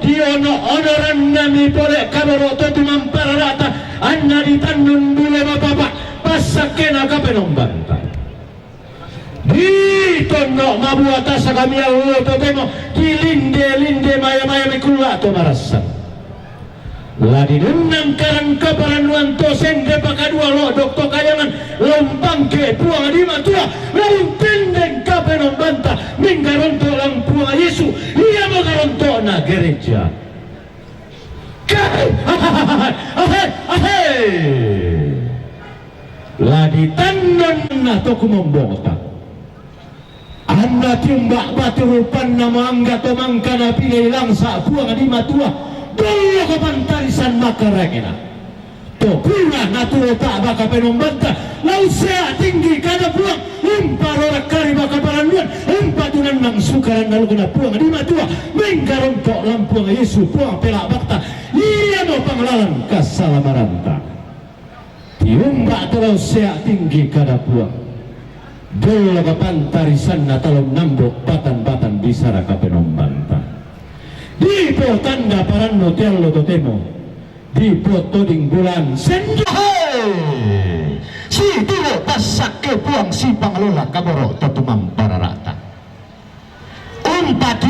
diono onoran nami pole kabaro totu mampararata anna ditannun bule bapak pasakena kapenong banta ditonno mabuata sa kami Allah totemo kilinde maya mikulato marasan ladi nunang karang kaparanuan to sende pakadua lo doktor kayangan lompang ke puang di matua lain pendeng kapenong banta minggaronto lang puang Yesu ia magaronto na gereja kai ladi tandan na to kumombota anda timbak batu rupan nama angga to mangkana pilih langsa puang di matua dulu kepantarisan makaragina to puna naturo tak baka penombanta lau sea tinggi kada puang rorak kari baka paranuan tunan nang sukaran lalu kena puang di matua menggarontok lampuang Yesu puang pelak bakta iya mau panglalan kasalamaranta tiumbak to lau sea tinggi kada puang dulu kepantarisan natalom nambok batan bisara kapenombanta di po tanda paranno tello totemo di po toding bulan senja si tilo pasak ke puang si panglola kaboro totumang pararata umpat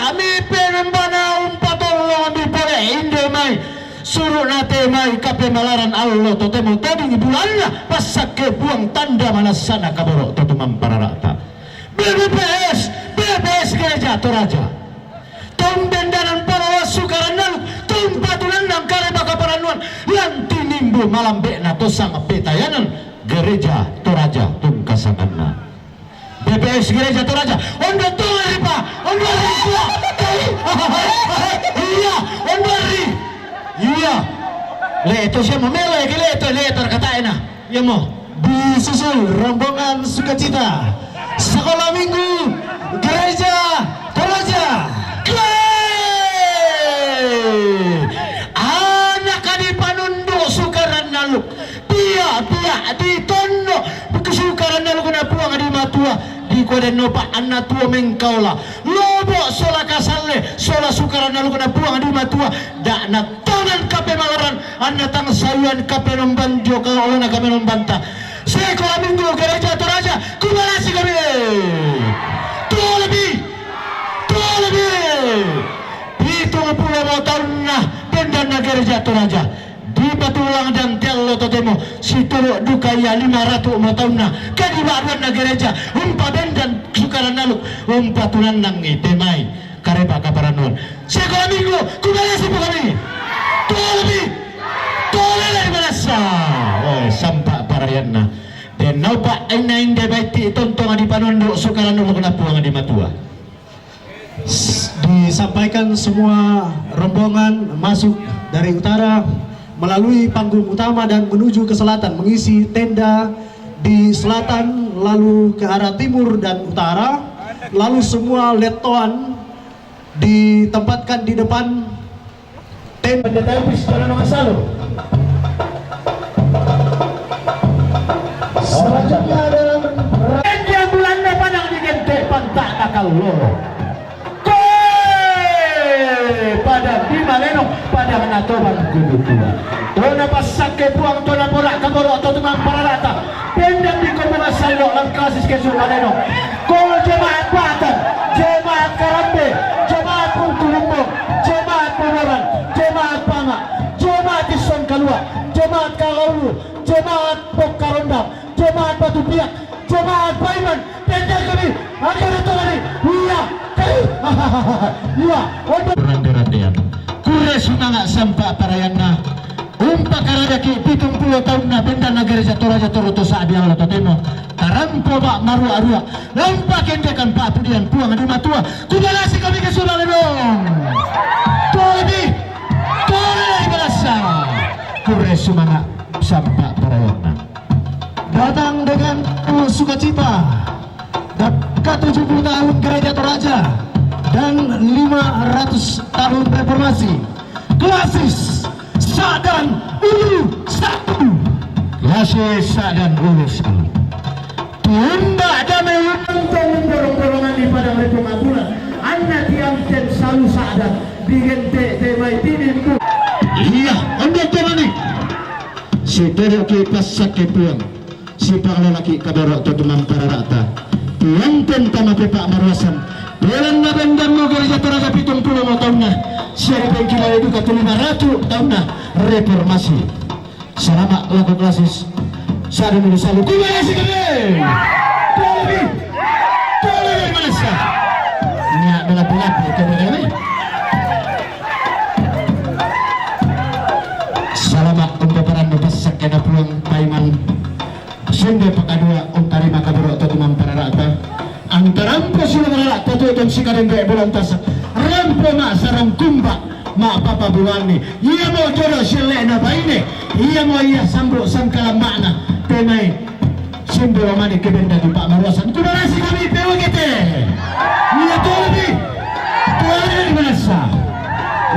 ame penembana umpat tolong di pole inde mai suruh nate mai kape malaran allo totemo toding bulannya pasak ke puang tanda manasana kaboro totumang pararata BBS gereja Toraja bendanan para sukaran nalu tumpatunan nang kare baka paranuan yang tinimbu malam bekna tosang petayanan gereja Toraja tum kasanganna BPS gereja Toraja ondo tolari pa ondo ripa iya ondo ri iya leto siya mo mele leto kataena iya mo disusul rombongan sukacita sekolah minggu gereja Toraja anak kadi panundo sukaran naluk pia di tondo kesukaran naluk na puang di matua di koden nopa anak tua mengkaula lobo sola kasale sola sukaran naluk na puang di matua dak na tonan kape malaran anak tang sayuan kape nombanjo kalau na kape nombanta sekolah minggu gereja Toraja kumalasi kami tuh lebih itu 10 tahun nah pendana gereja Toraja di Patulang dan Tello totemo si turuk duka ya 500 tahun nah kadi baruan na gereja dan sukaran naluk patulan nang itemai kareba kaparanon sekolah minggu kembali si kami tole dari manasa sampak parayanna dan naupak ainain de baiti tontong di panondo sukaran naluk na puang di matua disampaikan semua rombongan masuk dari utara melalui panggung utama dan menuju ke selatan mengisi tenda di selatan lalu ke arah timur dan utara lalu semua letoan ditempatkan di depan tenda Pendetapis para Mangasalo selanjutnya adalah yang bulannya padang di gente pantak nakal loro pada di Maleno pada natoban kudutua tona pasak ke puang tona porak kaboro atau tumang pararata pendam di kota Salo lang kasis ke Maleno kol jemaat Patan jemaat Karambe jemaat Pungtulumbo jemaat Pemaran jemaat Panga jemaat Ison Kalua jemaat Kalaulu jemaat Pokarondam jemaat Batu Piak jemaat Paiman pendam kami akan ditolani iya iya rande-randean kure sunanga sampa parayanna umpa karadaki 70 tahun na benda na gereja Toraja Toroto saadi ang totemo tarampo ba maru arua lampa kendekan pa pudian puang di matua kubalasi kami ke Sulalebong tole balasa kure sunanga sampa parayanna datang dengan sukacita ke 70 tahun gereja Toraja dan 500 tahun reformasi klasis Sadan Ulu Satu klasis Sadan Ulu Satu tunda damai untuk mendorong-dorongan di padang Republik Bulan Anna tiang-tiang selalu sadar digente temai tinin bu. Iya, anda mana? Si teruk ki pasak ke puang. Si pangalaki kabaro to teman para rata. Tiang-tiang tama Pak Marwasan. Belan na bendam mo gereja Toraja 70 tahun na. Siya pengkila itu ke 500 tahun na reformasi. Selama lagu klasis. Saya dulu selalu kumaya si kami. Tolong mana sah? Ini adalah pelapis kemudian. Selamat untuk para nubasak kena pulang Paiman. Sende pakadua untari makabaro atau teman para rata. Antarampo sila para rata tu dan si karembe bulantas. Rampo mak sarang kumba. Ma papa buwani. Ia mau jodoh silena baine. Ia mau ia sambro sangkala makna. Temai simbol mani kebenda di Pak Marwasan. Terima kasih kami pewa kita. Ia lebih. Tuhan di mana sah?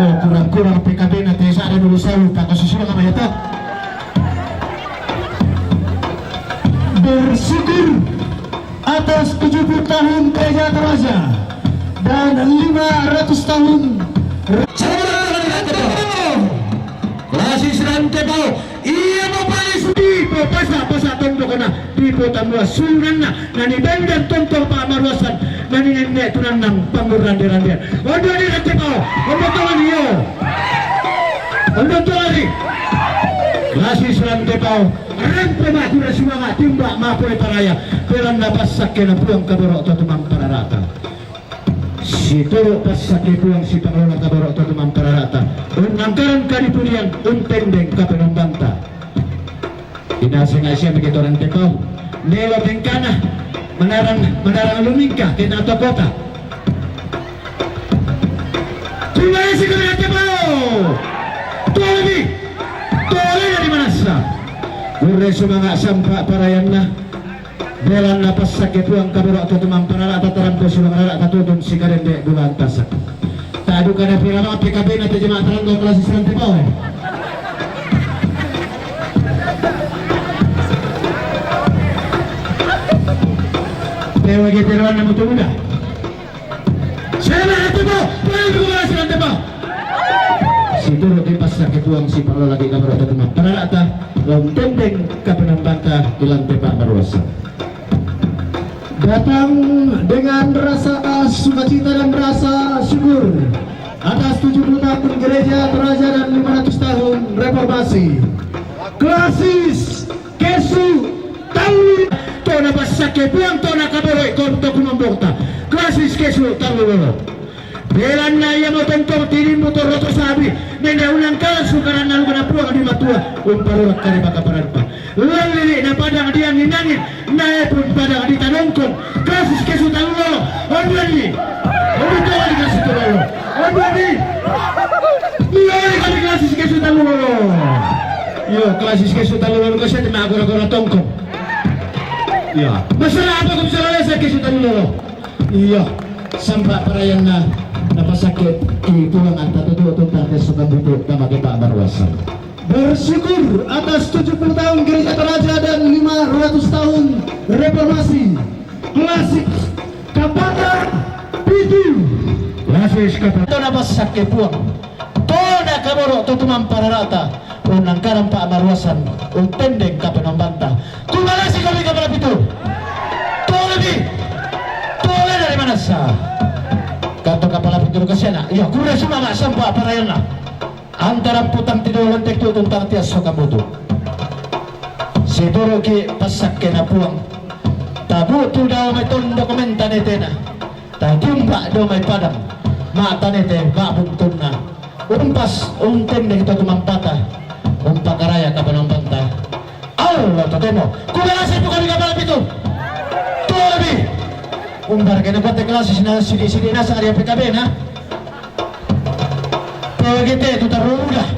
Oh kurang-kurang PKB nanti saya ada dulu selalu Pak Kasusila namanya tak. Bersyukur atas 70 tahun Gereja Toraja dan 500 tahun. Klasis Rantebao. Iya mau paling sedih. Pasa tonto kena di kota mua sunan na nani bendan tonto Pak Marwasan nani nenek tunan nang panguran derandian. Ondo di Rantebao. Ondo tuan iyo. Ondo tuan ni. Klasis Rantebao. Rampo makura semangat timbak mapoy paraya. Pelan napasak kena puang kabaro atau teman para rata. Si toro pasak puang si panglona kabaro atau teman para rata. Unangkaran kadipulian untendeng kapenong banta. Inasing Asia begitu orang tekau. Nelo tengkana menarang lumingka kena atau kota. Terima kasih kepada Tepau. Tolong dari mana sah? Ure semangat sampak parayanna. Belan napas sakit puang kabaro atau teman para rata tarampo sudah rata tutun si karende bulan tasak. Tadu kana pirama PKB nanti jemaah teranggo kelas Islam Tepau. Dewa kita lawan mutu muda. Saya Tepau, boleh kelas Islam Tepau. Si turut di pasar ketuang si perlu lagi kabaro atau teman para rata. Lawan tendeng kapenang banta bulan Pak Marwasan. Datang dengan rasa sukacita dan rasa syukur atas 70 tahun Gereja Toraja dan 500 tahun reformasi. Klasis Kesu Talu Tona pasake puang tona kaboroi konto kunombokta. Klasis Kesu Talu. Belan na iya mo tentong tirin mo to roto sabi. Nenda unang kalan sukaran na lugar na puang di matua. Umparurak kari bakaparan pa. Lalili na padang diang ninangin. Na pun padang di tanongkong. Klasis Kesu Talu. Onwani. Onwani kali Klasis Talu. Onwani. Nilai kali Klasis Kesu Talu. Yo Klasis Kesu Talu kasi di magura-gura tongkong. Iya. Masalah apa kung salah sa Kesu Talu? Iya. Sampai perayaan na napasakit pulang anta tutup tuntar suka butuh nama Pak Marwasan. Bersyukur atas 70 tahun Gereja Toraja dan 500 tahun reformasi. Klasik Kapata Pitu. Klasis Kapata napasakit puang. Tona kaboro tutuman para rata. Unang karang Pak Marwasan. Untendeng kapenang banta. Kumalasi kami kapala pitu. Tolong dari mana sah? Kantor kapal pintu kesana. Ya, kura semangat sampai parayana. Antara putang tidur lentek tu tentang tias sokamutu. Sidoro ki pasak kena puang. Tabu tu daw may ton dokumenta netena. Tagumba daw may padang. Mata nete mabuntun na. Umpas untem na kita tumampata. Umpakaraya kapanang banta. Allah tatemo. Kumalasi po kami kapal pintu. Tolong umbar kena buat klasis na sini-sini na sa area PKB na. Pero kita itu terlalu mudah.